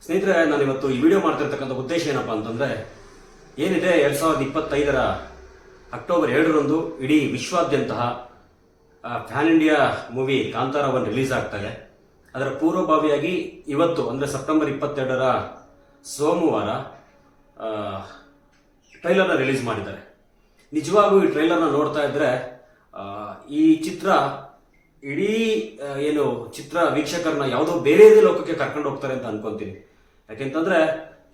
ಸ್ನೇಹಿತರೆ, ನಾನು ಇವತ್ತು ಈ ವಿಡಿಯೋ ಮಾಡ್ತಿರ್ತಕ್ಕಂಥ ಉದ್ದೇಶ ಏನಪ್ಪಾ ಅಂತಂದ್ರೆ, ಏನಿದೆ 2025 ಅಕ್ಟೋಬರ್ 2ರಂದು ಇಡೀ ವಿಶ್ವಾದ್ಯಂತ PAN India movie Kantara 1 release ಆಗ್ತಾ ಇದೆ. ಅದರ ಪೂರ್ವಭಾವಿಯಾಗಿ ಇವತ್ತು ಅಂದ್ರೆ ಸೆಪ್ಟೆಂಬರ್ 22ರ ಸೋಮವಾರ ಟ್ರೈಲರ್ನ ರಿಲೀಸ್ ಮಾಡಿದ್ದಾರೆ. ನಿಜವಾಗೂ ಈ ಟ್ರೈಲರ್ನ ನೋಡ್ತಾ ಇದ್ರೆ ಈ ಚಿತ್ರ ಇಡೀ ಏನು ಚಿತ್ರ ವೀಕ್ಷಕರನ್ನ ಯಾವುದೋ ಬೇರೆ ಲೋಕಕ್ಕೆ ಕರ್ಕೊಂಡು ಹೋಗ್ತಾರೆ ಅಂತ ಅನ್ಕೊಂತೀನಿ. ಯಾಕೆಂತಂದ್ರೆ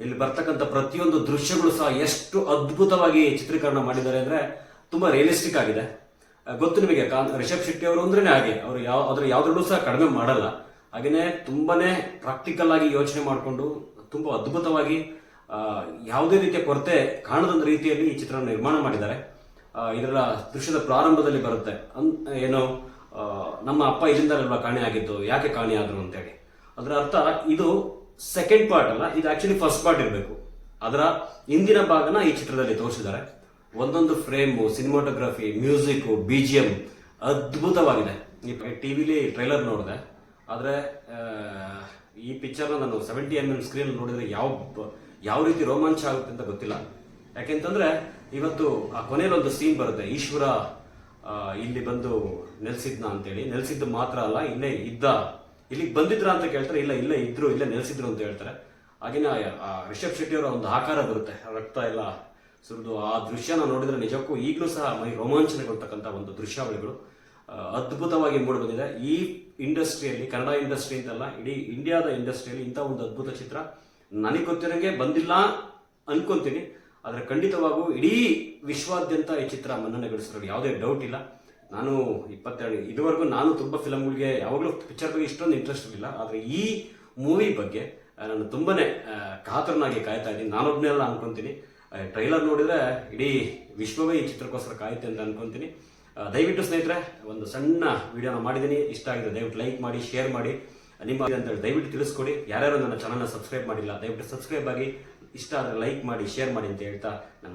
ಇಲ್ಲಿ ಬರ್ತಕ್ಕಂಥ ಪ್ರತಿಯೊಂದು ದೃಶ್ಯಗಳು ಸಹ ಎಷ್ಟು ಅದ್ಭುತವಾಗಿ ಚಿತ್ರೀಕರಣ ಮಾಡಿದ್ದಾರೆ ಅಂದ್ರೆ ತುಂಬಾ ರಿಯಲಿಸ್ಟಿಕ್ ಆಗಿದೆ. ಗೊತ್ತು ನಿಮಗೆ, ರಿಷಬ್ ಶೆಟ್ಟಿ ಅವರು ಅಂದ್ರೇನೆ ಹಾಗೆ, ಅವರು ಅದ್ರ ಯಾವ್ದ್ರಲ್ಲೂ ಸಹ ಕಡಿಮೆ ಮಾಡಲ್ಲ. ಹಾಗೇನೆ ತುಂಬಾನೇ ಪ್ರಾಕ್ಟಿಕಲ್ ಆಗಿ ಯೋಚನೆ ಮಾಡಿಕೊಂಡು ತುಂಬಾ ಅದ್ಭುತವಾಗಿ ಯಾವುದೇ ರೀತಿಯ ಕೊರತೆ ಕಾಣದ ರೀತಿಯಲ್ಲಿ ಈ ಚಿತ್ರ ನಿರ್ಮಾಣ ಮಾಡಿದ್ದಾರೆ. ಇದರ ದೃಶ್ಯದ ಪ್ರಾರಂಭದಲ್ಲಿ ಬರುತ್ತೆ ಏನು, ನಮ್ಮ ಅಪ್ಪ ಇಲ್ಲಿಂದಲ್ವಾ ಕಾಣೆ ಆಗಿದ್ದು, ಯಾಕೆ ಕಾಣೆ ಆದ್ರು ಅಂತೇಳಿ. ಅದರ ಅರ್ಥ ಇದು ಸೆಕೆಂಡ್ ಪಾರ್ಟ್ ಅಲ್ಲ, ಇದು ಆಕ್ಚುಲಿ ಫಸ್ಟ್ ಪಾರ್ಟ್ ಇರಬೇಕು. ಅದರ ಹಿಂದಿನ ಭಾಗನ ಈ ಚಿತ್ರದಲ್ಲಿ ತೋರಿಸಿದ್ದಾರೆ. ಒಂದೊಂದು ಫ್ರೇಮು, ಸಿನಿಮಾಟೋಗ್ರಫಿ, ಮ್ಯೂಸಿಕ್, BGM ಅದ್ಭುತವಾಗಿದೆ. ಈ ಟಿವಿಲಿ ಟ್ರೈಲರ್ ನೋಡಿದೆ, ಆದರೆ ಈ ಪಿಕ್ಚರ್ನ ನಾನು 70mm ಸ್ಕ್ರೀನ್ ನೋಡಿದ್ರೆ ಯಾವ ರೀತಿ ರೋಮಾಂಚ ಆಗುತ್ತೆ ಅಂತ ಗೊತ್ತಿಲ್ಲ. ಯಾಕೆಂತಂದ್ರೆ ಇವತ್ತು ಆ ಕೊನೆಯಲ್ಲಿ ಒಂದು ಸೀನ್ ಬರುತ್ತೆ, ಈಶ್ವರ ಇಲ್ಲಿ ಬಂದು ನೆಲೆಸಿದ್ನ ಅಂತೇಳಿ. ನೆಲೆಸಿದ್ದು ಮಾತ್ರ ಅಲ್ಲ, ಇಲ್ಲೇ ಇದ್ದ, ಇಲ್ಲಿಗೆ ಬಂದಿದ್ರ ಅಂತ ಕೇಳ್ತಾರೆ, ಇಲ್ಲೇ ಇದ್ರು, ಇಲ್ಲೇ ನೆಲೆಸಿದ್ರು ಅಂತ ಹೇಳ್ತಾರೆ. ಹಾಗೇನ ರಿಷಬ್ ಶೆಟ್ಟಿ ಅವರ ಒಂದು ಆಕಾರ ಬರುತ್ತೆ, ರಕ್ತ ಎಲ್ಲ ಸುರಿದು. ಆ ದೃಶ್ಯನ ನೋಡಿದ್ರೆ ನಿಜಕ್ಕೂ ಈಗಲೂ ಸಹ ಮೈ ರೋಮಾಂಚನಗೊಳ್ತಕ್ಕಂಥ ಒಂದು ದೃಶ್ಯಾವಳಿಗಳು ಅದ್ಭುತವಾಗಿ ಮೂಡಿ ಬಂದಿದೆ. ಈ ಇಂಡಸ್ಟ್ರಿಯಲ್ಲಿ, ಕನ್ನಡ ಇಂಡಸ್ಟ್ರಿ ಅಂತಲ್ಲ, ಇಡೀ ಇಂಡಿಯಾದ ಇಂಡಸ್ಟ್ರಿಯಲ್ಲಿ ಇಂಥ ಒಂದು ಅದ್ಭುತ ಚಿತ್ರ ನನಗೆ ಗೊತ್ತಿರೋಂಗೆ ಬಂದಿಲ್ಲ ಅನ್ಕೊಂತೀನಿ. ಆದರೆ ಖಂಡಿತವಾಗೂ ಇಡೀ ವಿಶ್ವಾದ್ಯಂತ ಈ ಚಿತ್ರ ಮನ್ನಣೆ ಗಳಿಸಿರೋದು ಯಾವುದೇ ಡೌಟ್ ಇಲ್ಲ. ನಾನು 22 ಇದುವರೆಗೂ ನಾನು ತುಂಬ ಫಿಲಮ್ಗಳಿಗೆ ಯಾವಾಗಲೂ ಪಿಕ್ಚರ್ ಬಗ್ಗೆ ಇಷ್ಟೊಂದು ಇಂಟ್ರೆಸ್ಟ್ ಇರಲಿಲ್ಲ. ಆದರೆ ಈ ಮೂವಿ ಬಗ್ಗೆ ನಾನು ತುಂಬಾನೇ ಕಾತರನಾಗಿ ಕಾಯ್ತಾ ಇದ್ದೀನಿ. ನಾನೊಬ್ಬನೇ ಅಲ್ಲ ಅನ್ಕೊಂತೀನಿ. ಟ್ರೈಲರ್ ನೋಡಿದ್ರೆ ಇಡೀ ವಿಶ್ವವೇ ಈ ಚಿತ್ರಕ್ಕೋಸ್ಕರ ಕಾಯುತ್ತೆ ಅಂತ ಅನ್ಕೊಂತೀನಿ. ದಯವಿಟ್ಟು ಸ್ನೇಹಿತರೆ, ಒಂದು ಸಣ್ಣ ವಿಡಿಯೋನ ಮಾಡಿದ್ದೀನಿ, ಇಷ್ಟ ಆಗಿದೆ ದಯವಿಟ್ಟು ಲೈಕ್ ಮಾಡಿ, ಶೇರ್ ಮಾಡಿ, ನಿಮ್ಮ ಅಂತೇಳಿ ದಯವಿಟ್ಟು ತಿಳಿಸ್ಕೊಡಿ. ಯಾರ್ಯಾರು ನನ್ನ ಚಾನಲ್ನ ಸಬ್ಸ್ಕ್ರೈಬ್ ಮಾಡಿಲ್ಲ ದಯವಿಟ್ಟು ಸಬ್ಸ್ಕ್ರೈಬ್ ಆಗಿ, ಇಷ್ಟ ಆದರೆ ಲೈಕ್ ಮಾಡಿ, ಶೇರ್ ಮಾಡಿ ಅಂತ ಹೇಳ್ತಾ ನನ್ನ